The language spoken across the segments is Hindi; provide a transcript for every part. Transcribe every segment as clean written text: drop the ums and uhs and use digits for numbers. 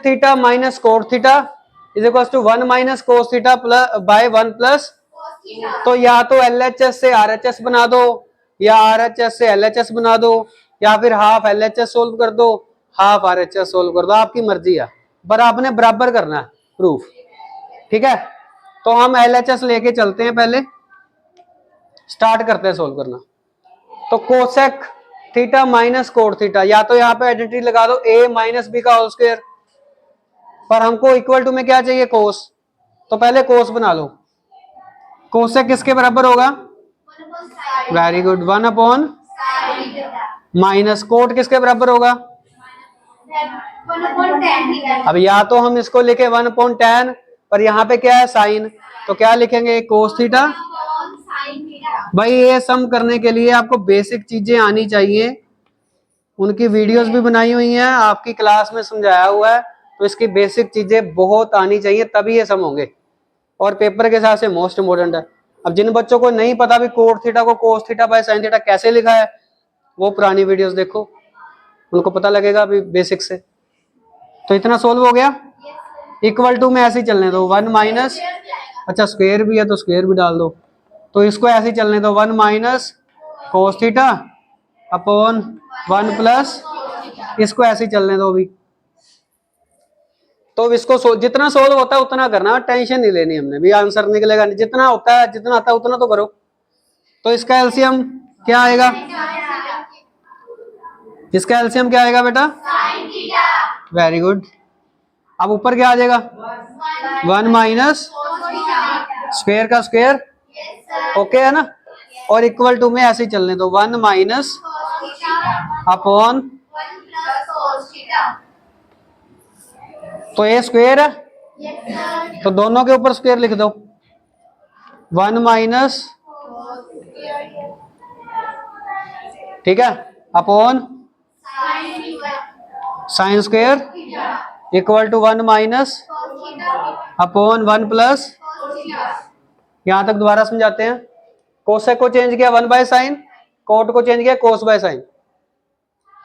Theta minus cot theta is equal to 1 minus cos theta plus by 1 plus. तो या तो LHS से RHS बना दो या RHS से LHS बना दो या फिर हाफ LHS सोल्व कर दो हाफ RHS सोल्व कर दो, आपकी मर्जी है, पर आपने बराबर करना है प्रूफ। ठीक है, तो हम LHS लेके चलते हैं, पहले स्टार्ट करते हैं सोल्व करना। तो cosec theta minus cot theta, या तो यहाँ पे आइडेंटिटी लगा दो a माइनस बी का होल स्क्वायर, पर हमको इक्वल टू में क्या चाहिए कोस, तो पहले कोस बना लो। कोसेक किसके बराबर होगा, very good 1 upon minus cot किसके बराबर होगा, अब या तो हम इसको लिखे 1 अपॉन tan, पर यहाँ पे क्या है साइन, तो क्या लिखेंगे कोस थीटा। भाई ये सम करने के लिए आपको बेसिक चीजें आनी चाहिए, उनकी वीडियोस भी बनाई हुई हैं, आपकी क्लास में समझाया हुआ है, तो इसकी बेसिक चीजें बहुत आनी चाहिए तभी ये सम होंगे, और पेपर के हिसाब से मोस्ट इम्पोर्टेंट है। अब जिन बच्चों को नहीं पता भी कोट थीटा को कोस थीटा बाय साइन थीटा कैसे लिखा है, वो पुरानी वीडियोस देखो, उनको पता लगेगा अभी बेसिक से। तो इतना सोल्व हो गया। इक्वल टू में ऐसे ही चलने दो 1 माइनस, अच्छा स्क्वायर भी है तो स्क्वायर भी डाल दो, तो इसको ऐसे ही चलने दो 1 minus cos theta upon 1 plus, इसको ऐसे ही चलने दो भी। तो इसको जितना सोल्व होता है उतना करना, टेंशन नहीं लेनी हमने भी, आंसर निकलेगा नहीं, जितना होता है जितना आता है उतना तो करो। तो इसका एलसीएम क्या आएगा, इसका एलसीएम क्या आएगा बेटा, वेरी गुड। अब ऊपर क्या आ जाएगा 1 माइनस स्क्वायर का स्क्वायर, ओके है ना, और इक्वल टू में ऐसे ही चलने दो 1 माइनस अपॉन, तो ये स्क्वायर है तो दोनों के ऊपर स्क्वायर लिख दो 1 माइनस, ठीक है, upon sine square equal to 1 minus upon 1 plus. यहां तक दोबारा समझाते हैं, कोसेक को चेंज किया 1 बाय साइन, कोट को चेंज किया कोस बाय साइन,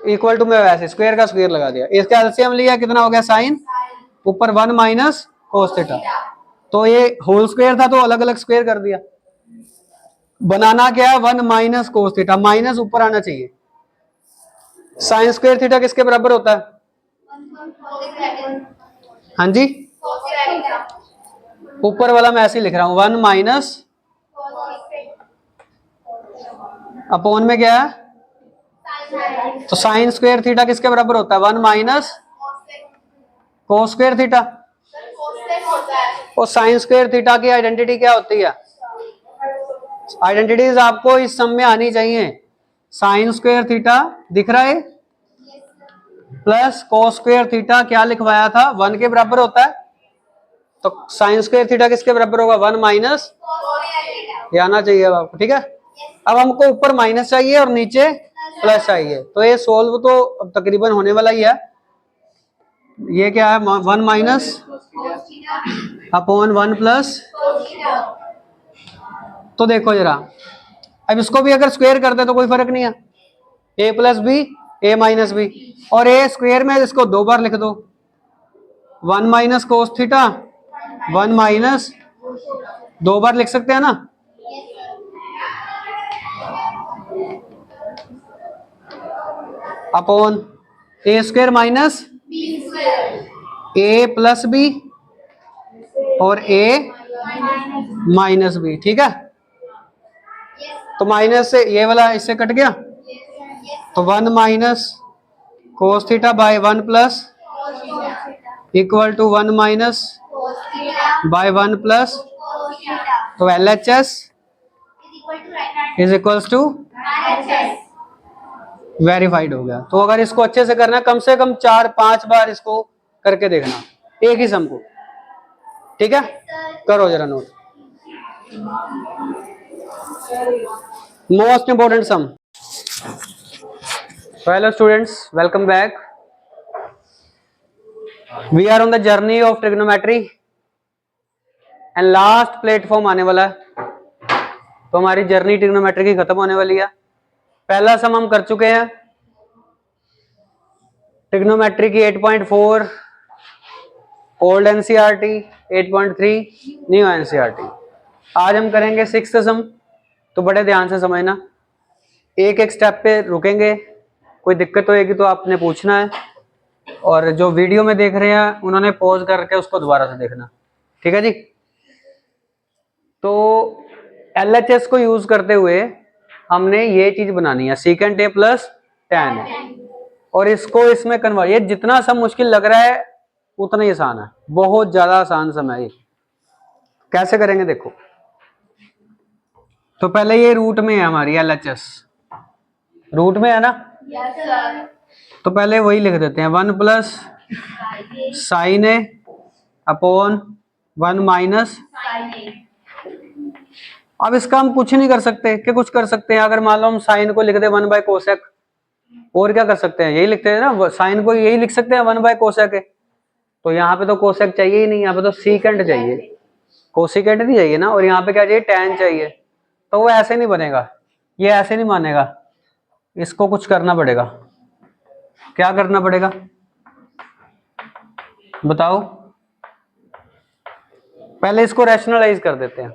इक्वल टू में वैसे स्क्वायर का स्क्वायर लगा दिया, इसका एलसीएम लिया कितना हो गया साइन, ऊपर 1 माइनस कोस थीटा, तो ये होल स्क्वायर था तो अलग अलग स्क्वायर कर दिया, बनाना क्या है 1 माइनस कोस थीटा, माइनस ऊपर आना चाहिए। साइन स्क्वायर थीटा किसके बराबर होता है, हाँ जी, ऊपर वाला मैं ऐसे ही लिख रहा हूं 1 माइनस अपॉन में क्या है, तो साइन स्क्वायर थीटा किसके बराबर होता है 1 माइनस कोस स्क्वायर थीटा, और साइन स्क्वायर थीटा की आइडेंटिटी क्या होती है, आइडेंटिटीज आपको इस सम में आनी चाहिए, साइन स्क्वायर थीटा दिख रहा है प्लस कोस स्क्वायर थीटा क्या लिखवाया था 1 के बराबर होता है, तो साइन स्क्वायर थीटा किसके बराबर होगा 1 माइनस, ये आना चाहिए अब आपको, ठीक है। अब हमको ऊपर माइनस चाहिए और नीचे प्लस चाहिए, तो ये सोल्व तो अब तकरीबन होने वाला ही है। ये क्या है 1 माइनस अपॉन 1 प्लस, तो देखो जरा, अब इसको भी अगर स्क्वायर करते तो कोई फर्क नहीं है, a plus B A minus B, और ए स्क्वायर में इसको 2 बार लिख दो 1 माइनस कोस थीटा 1 माइनस 2 बार लिख सकते हैं ना, अपॉन ए स्क्वायर माइनस ए प्लस बी और ए माइनस बी, ठीक है। तो माइनस से ये वाला इससे कट गया, तो 1 minus cos theta by 1 plus equal to 1 minus by 1 plus, तो LHS is equals to verified हो गया। तो अगर इसको अच्छे से करना है कम से कम 4-5 बार इसको करके देखना एक ही सम को, ठीक है, करो जरा note. Most important sum. Hello students, welcome back. We are on the journey of trigonometry and last platform आने वाला है, तो हमारी जर्नी ट्रिग्नोमेट्री की खत्म होने वाली है। पहला सम हम कर चुके हैं ट्रिग्नोमेट्री की 8.4 ओल्ड एनसीईआरटी 8.3, न्यू एनसीईआरटी। आज हम करेंगे 6th सम, तो बड़े ध्यान से समझना, एक एक स्टेप पे रुकेंगे, कोई दिक्कत होएगी तो आपने पूछना है, और जो वीडियो में देख रहे हैं उन्होंने पॉज करके उसको दोबारा से देखना, ठीक है जी। तो LHS को यूज करते हुए हमने ये चीज बनानी है, सीकेंट ए प्लस tan है, और इसको इसमें कन्वर्ट, ये जितना सब मुश्किल लग रहा है उतना ही आसान है, बहुत ज्यादा आसान सम है ये। कैसे करेंगे देखो, तो पहले ये रूट में है हमारी LHS, रूट में है ना, यस सर। तो पहले वही लिख देते हैं 1 प्लस साइन ए अपॉन 1 माइनस। अब इसका हम कुछ नहीं कर सकते, क्या कुछ कर सकते हैं, अगर मान लो हम साइन को लिख दे 1 बाय कोसेक, और क्या कर सकते हैं, यही लिखते हैं ना, साइन को यही लिख सकते हैं 1 बाय कोसेक है। तो यहाँ पे तो कोसेक चाहिए ही नहीं, यहाँ पे तो सीकेंट चाहिए, कोसिकेंट नहीं चाहिए ना, और यहाँ पे क्या चाहिए, टैन चाहिए। तो वो ऐसे नहीं बनेगा, ये ऐसे नहीं मानेगा, इसको कुछ करना पड़ेगा। क्या करना पड़ेगा बताओ, पहले इसको रैशनलाइज कर देते हैं,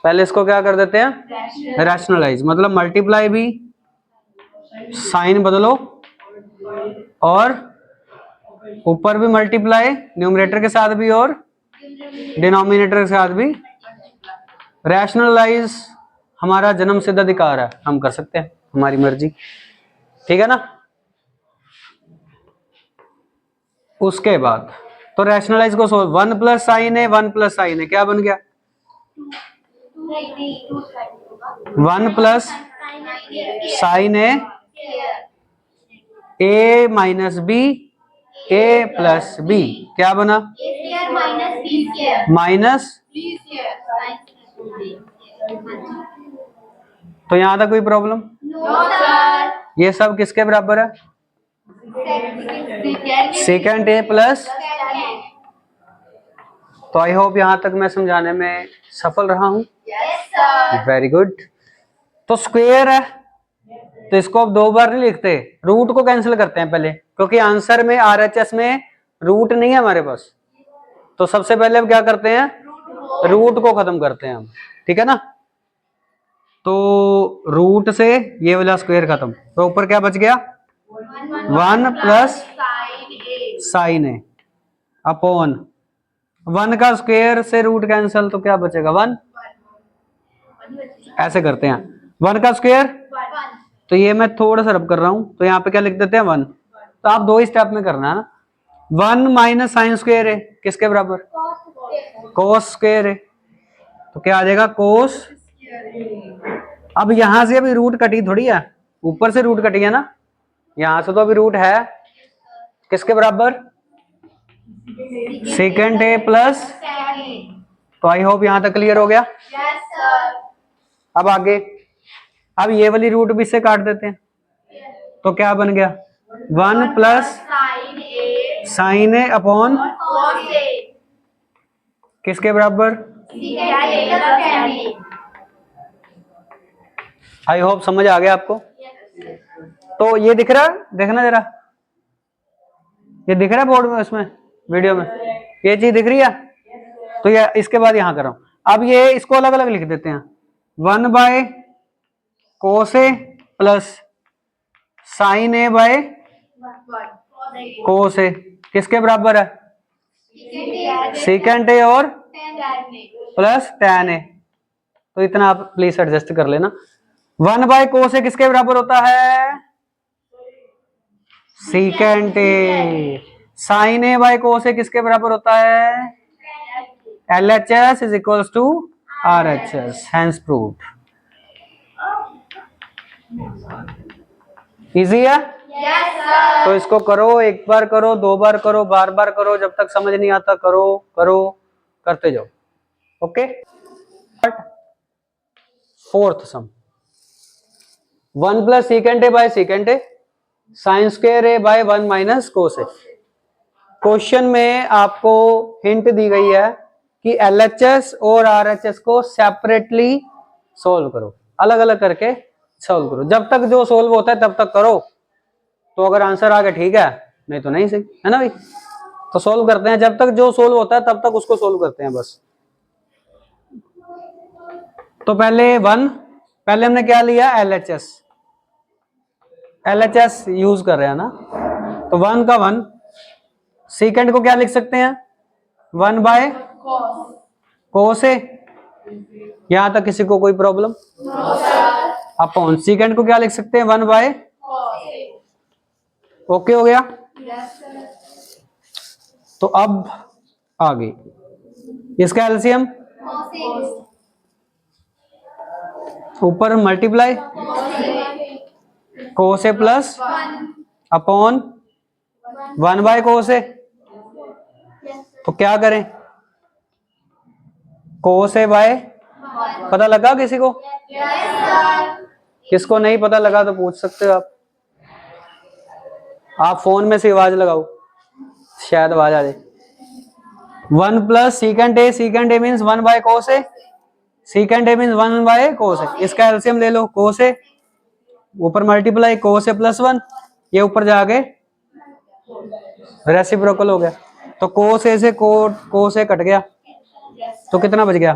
पहले इसको क्या कर देते हैं, रैशनलाइज, मतलब मल्टीप्लाई भी, साइन बदलो, और ऊपर भी मल्टीप्लाई न्यूमरेटर के साथ भी और डिनोमिनेटर के साथ भी। रैशनलाइज हमारा जन्म सिद्ध अधिकार है, हम कर सकते हैं, हमारी मर्जी, ठीक है ना। उसके बाद तो रैशनलाइज को सोल्व, 1 प्लस साइन है, 1 प्लस साइन है, क्या बन गया, 1 प्लस साइन है ए माइनस बी, ए प्लस बी, क्या बना, माइनस। तो यहां तक कोई प्रॉब्लम, ये सब किसके बराबर है, सेकेंड ए प्लस। तो आई होप यहां तक मैं समझाने में सफल रहा हूं, वेरी गुड। तो स्क्वायर है, तो इसको अब 2 बार नहीं लिखते, रूट को कैंसिल करते हैं पहले, क्योंकि आंसर में RHS में रूट नहीं है हमारे पास। तो सबसे पहले हम क्या करते हैं, रूट को खत्म करते हैं हम, ठीक है ना। तो रूट से ये वाला स्क्वायर खत्म, तो ऊपर क्या बच गया, 1 प्लस साइन ए अपॉन 1 का स्क्वायर से रूट कैंसिल, तो क्या बचेगा 1। ऐसे करते हैं 1 का स्क्वायर, तो ये मैं थोड़ा सा रब कर रहा हूं, तो यहाँ पे क्या लिख देते हैं 1। तो आप 2 ही स्टेप में करना है ना, 1 माइनस साइन स्क्वायर है किसके बराबर, कोस स्क्वायर है, तो क्या आ जाएगा कोस। अब यहां से अभी रूट कटी थोड़ी है, ऊपर से रूट कटी है ना, यहां से तो अभी रूट है किसके बराबर, सेकेंड ए प्लस। तो आई होप यहां तक क्लियर हो गया। अब आगे, अब ये वाली रूट भी इससे काट देते हैं, तो क्या बन गया 1 प्लस साइन ए अपॉन किसके बराबर, आई होप समझ आ गया आपको। तो ये दिख रहा है, देखना जरा, ये दिख रहा है बोर्ड में, उसमें वीडियो में ये चीज दिख रही है। तो ये इसके बाद यहां कर रहा हूं, अब ये इसको अलग अलग लिख देते हैं, 1 by cos A plus sign A by cos A, किसके बराबर है, सेकेंड ए और प्लस टैन ए। तो इतना आप प्लीज एडजस्ट कर लेना। 1 बाय कोस ए किसके बराबर होता है, second A. Sin A by cos A किसके बराबर होता है, LHS is equals to RHS, hence proved. Easy है। Yes sir. तो इसको करो, एक बार करो, 2 बार करो, बार बार करो, जब तक समझ नहीं आता करो करो करते जाओ, okay. 4th sum, 1 plus second A by second A sine square A by 1 minus cos A. Question में आपको हिंट दी गई है कि LHS और RHS को सेपरेटली सोल्व करो, अलग अलग करके सोल्व करो, जब तक जो सोल्व होता है तब तक करो। तो अगर आंसर आ गया ठीक है, नहीं तो नहीं सही है ना भाई। तो सोल्व करते हैं, जब तक जो सोल्व होता है तब तक उसको सोल्व करते हैं बस। तो पहले हमने क्या लिया, LHS। LHS यूज कर रहे हैं ना, तो 1 का 1, सेकंड को क्या लिख सकते हैं, 1 बाय कोस ए। यहां तक किसी को कोई प्रॉब्लम? अपॉन सेकंड को क्या लिख सकते हैं, 1 बाय, ओके हो गया। तो अब आगे इसका एलसीएम, ऊपर multiply cos A plus upon 1 by cos A. तो क्या करें, कोस ए बाय, पता लगा किसी को? किसको नहीं पता लगा तो पूछ सकते हो आप फोन में से आवाज लगाओ, शायद आवाज आ जाए। 1 plus secant A means 1 by cos A, secant A means 1 by cos A. इसका एलसीएम ले लो, कोस ए ऊपर मल्टीप्लाई कोस ए प्लस 1, ये ऊपर जाके रेसिप्रोकल हो गया। तो कोस ए से कोस ए कट गया, तो कितना बच गया,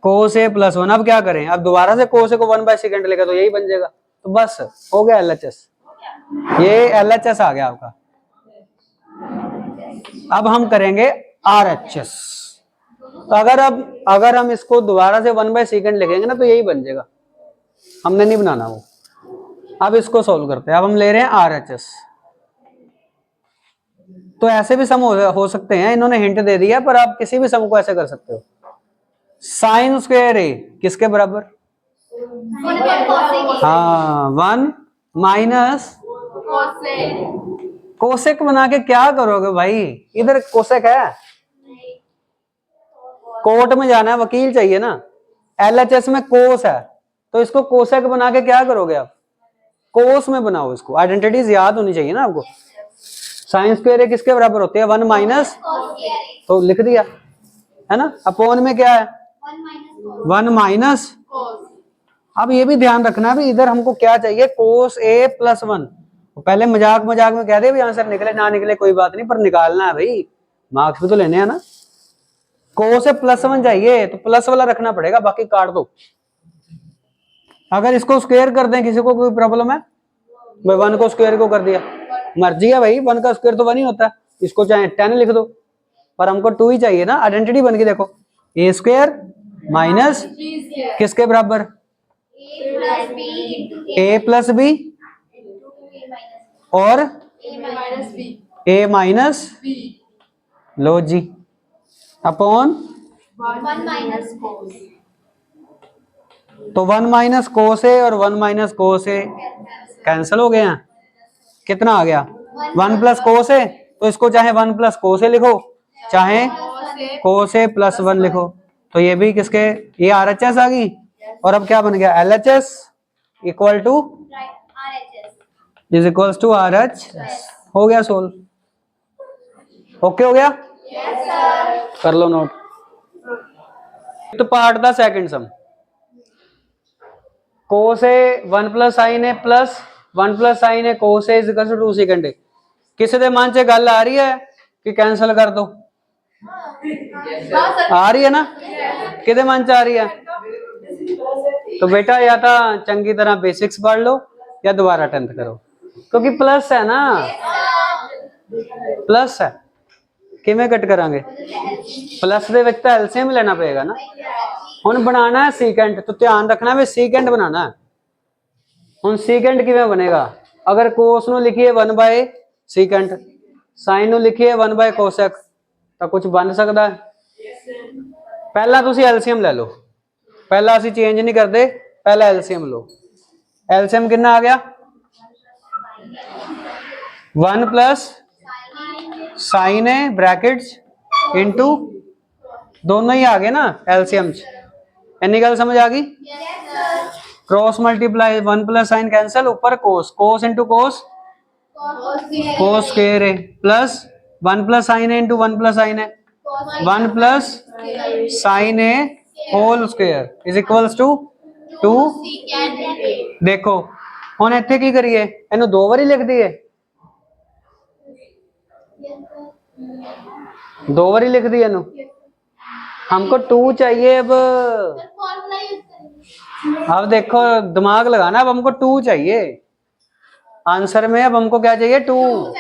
कोस ए प्लस 1। अब क्या करें, अब दोबारा से कोस ए को 1 बाय सेकेंड लेगा तो यही बन जाएगा। तो बस हो गया LHS, ये LHS आ गया आपका। अब हम करेंगे RHS। तो अगर हम इसको दोबारा से 1 बाय सेकेंड लिखेंगे ना तो यही बन जाएगा, हमने नहीं बनाना वो। अब इसको सोल्व करते हैं, अब हम ले रहे हैं RHS। तो ऐसे भी सम हो सकते हैं, इन्होंने हिंट दे दिया, पर आप किसी भी सम को ऐसे कर सकते हो। साइन स्क्वायर ए किसके बराबर, हाँ 1 माइनस कोसेक बना के क्या करोगे भाई, इधर कोसेक है, कोर्ट में जाना है, वकील चाहिए ना। LHS में कोस है, तो इसको कोसेक बना के क्या करोगे आप, कोस में बनाओ इसको। आइडेंटिटीज याद होनी चाहिए ना आपको। साइन स्क्वायर किसके बराबर होते हैं, 1 माइनस, तो लिख दिया है ना। अपॉन में क्या है, 1 माइनस। अब ये भी ध्यान रखना भी इधर हमको क्या चाहिए, कोस ए प्लस 1। पहले मजाक में कह दे आंसर निकले ना निकले कोई बात नहीं, पर निकालना है भाई, मार्क्स भी तो लेने हैं ना। कोस ए प्लस 1 चाहिए तो प्लस वाला रखना पड़ेगा, बाकी काट दो। अगर इसको स्क्वायर कर दें, किसी को कोई प्रॉब्लम है भाई, 1 को स्क्वायर को कर दिया, मर्जी है भाई, 1 का स्क्वायर तो 1 ही होता है, इसको चाहे 10 लिख दो, पर हमको 2 ही चाहिए ना। आइडेंटिटी बन गई, देखो ए स्क्वायर माइनस किसके बराबर, ए प्लस बी और ए माइनस, लो जी, अपॉन 1 माइनस कोस। तो 1 माइनस कोस ए और 1 माइनस कोस ए कैंसिल हो गए हैं। कितना आ गया, 1 प्लस कोस ए, तो इसको चाहे 1 प्लस कोस ए लिखो, चाहे कोस ए प्लस 1 लिखो। तो ये भी किसके, ये RHS आ गई। और अब क्या बन गया, LHS equal to is equals to RHS। हो गया सोल्व, ओके हो गया। कर लो नोट। तो पार्ट था second sum, cos A 1 plus sign A plus 1 plus sign A cos A is equal to 2 second A. किसी दे मन च गल आ रही है कि कैंसिल कर दो, आ रही है ना, किदे मन च आ रही है। तो बेटा या तो चंगी तरह बेसिक्स पढ़ लो या दोबारा 10th करो, क्योंकि प्लस है ना, प्लस है, किवें कट करांगे, प्लस दे विच तां एलसीएम लेना पएगा ना। हुण बनाना है सीकेंड, तो ध्यान रखना भी सीकेंड बनाना है। हुण सीकेंड किवें बनेगा, अगर कोस नूं लिखिए 1 बाय सीकेंड, साइन नूं लिखिए 1 बाय कोसेक, तो कुछ बन सकता है। पहला तुसीं एलसीएम ले लो, पहला असीं चेंज नहीं करते, पहला एलसीएम लो। एलसीएम कितना आ गया, 1 प्लस साइन ए ब्रैकेट्स इंटू, दोनों ही आ गए ना एलसीएम च। इन्नी गल समझ आ गई। Cross multiply 1 plus sin cancel, ऊपर cos, cos into cos, cos square A plus 1 plus sign A into 1 plus sign A, 1 plus sign A whole square is equals to 2। देखो हुण इत्थे की करिए, इहनूं 2 बारी लिख दईए, दो बारी लिख दिया नु। हमको 2 चाहिए अब। फॉर्मूला यूज करेंगे। अब देखो दिमाग लगाना, अब हमको 2 चाहिए आंसर में। अब हमको क्या चाहिए? 2।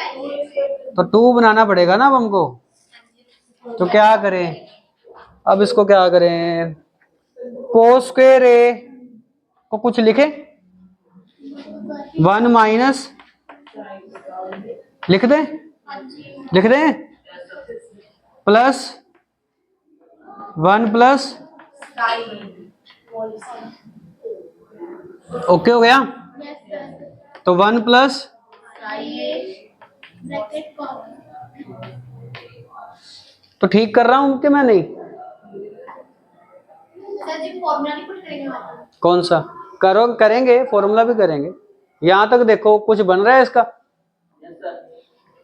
तो 2 बनाना पड़ेगा ना अब हमको। तो क्या करें अब? इसको क्या करें? कोस स्क्वायर ए को कुछ लिखे, 1 माइनस लिख दें, लिख दें, प्लस 1 प्लस, ओके हो गया। तो 1 प्लस, तो ठीक कर रहा हूं कि मैं नहीं? सर जी फॉर्मूला नहीं पुट करेंगे वहां पर? कौन सा करो? करेंगे, फॉर्मूला भी करेंगे। यहां तक देखो कुछ बन रहा है इसका?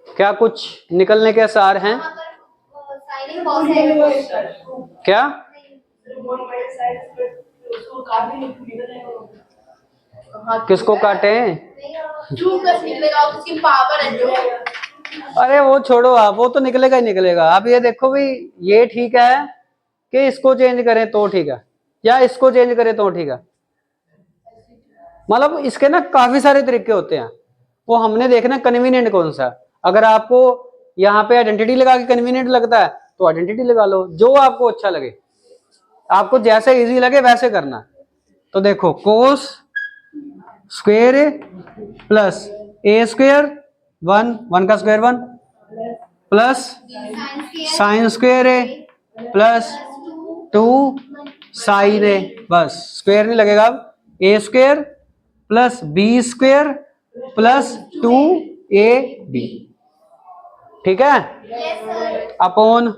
क्या कुछ निकलने के आसार हैं? वहां पर साइन कॉस है। क्या? किसको काटे? टू प्लस निकलेगा और उसकी पावर है जो। अरे वो छोड़ो आप, वो तो निकलेगा ही निकलेगा। आप ये देखो भी, ये ठीक है कि इसको चेंज करें तो ठीक है, या इसको चेंज करें तो ठीक है। मतलब इसके ना काफी सारे तरीके होते हैं, वो हमने देखना कन्वीनियंट कौन सा। अगर आपको यहाँ पे आइडेंटिटी लगा के कन्वीनियंट लगता है तो आइडेंटिटी लगा लो, जो आपको अच्छा लगे, आपको जैसे इजी लगे वैसे करना। तो देखो cos square A plus A square 1 का square 1 plus sin square A plus 2 sin A, बस स्क्वायर नहीं लगेगा। अब A square plus B square plus 2 ab, ठीक है, अपॉन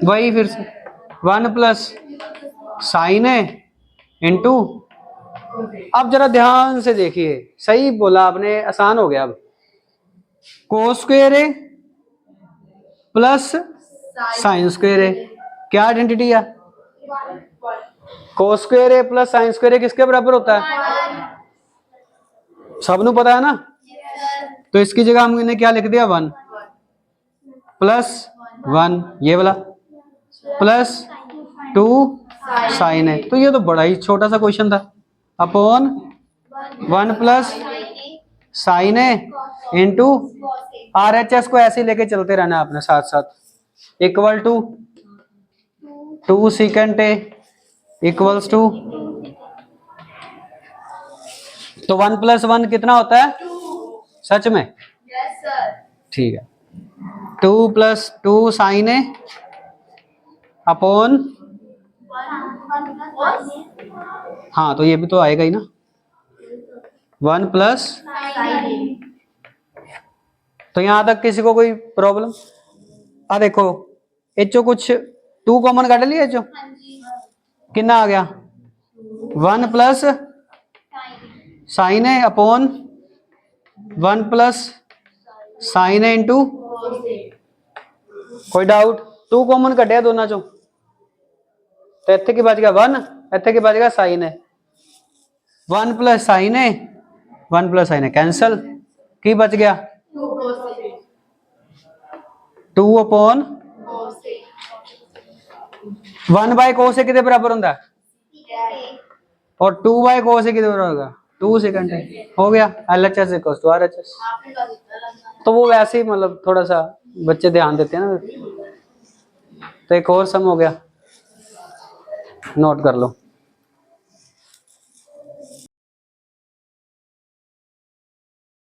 वही फिर से 1 प्लस साइन ए इंटू। अब जरा ध्यान से देखिए, सही बोला आपने, आसान हो गया। अब कोस square A plus sin square ए, क्या आइडेंटिटी है? कोस square A plus sin square ए किसके बराबर होता है? सबनु पता है ना। तो इसकी जगह हमने क्या लिख दिया? 1 प्लस 1 ये वाला प्लस 2 साइन है। तो ये तो बड़ा ही छोटा सा क्वेश्चन था। अपॉन 1 प्लस साइन है इंटू RHS को ऐसे लेके चलते रहना आपने साथ साथ, equal to 2 second A equals to, तो 1 प्लस 1 कितना होता है? सच में? Yes sir. ठीक है, 2 प्लस 2 साइन ए अपॉन, हाँ तो ये भी तो आएगा ही ना, 1 प्लस। तो यहां तक किसी को कोई प्रॉब्लम? आ देखो एचओ कुछ 2 कॉमन काट लिया एचओ, कितना आ गया? 1 प्लस साइन है अपॉन 1 प्लस साइन है इंटू, कोई डाउट? 2 कॉमन कटिया दोनों चो, तो इतने की बच गया 1, इतने की बच गया साइन है। 1 प्लस साइन है, 1 प्लस साइन है कैंसल, की बच गया 2 अपॉन 1 बाय कोस से कितने बराबर होता है? और 2 बाय कोस से कितने बराबर होगा? 2 सेकंड है। हो गया LHS इक्वल्स टू RHS। तो वो वैसे ही मतलब थोड़ा सा बच्चे ध्यान देते हैं ना। तो एक और सम हो गया, नोट कर लो।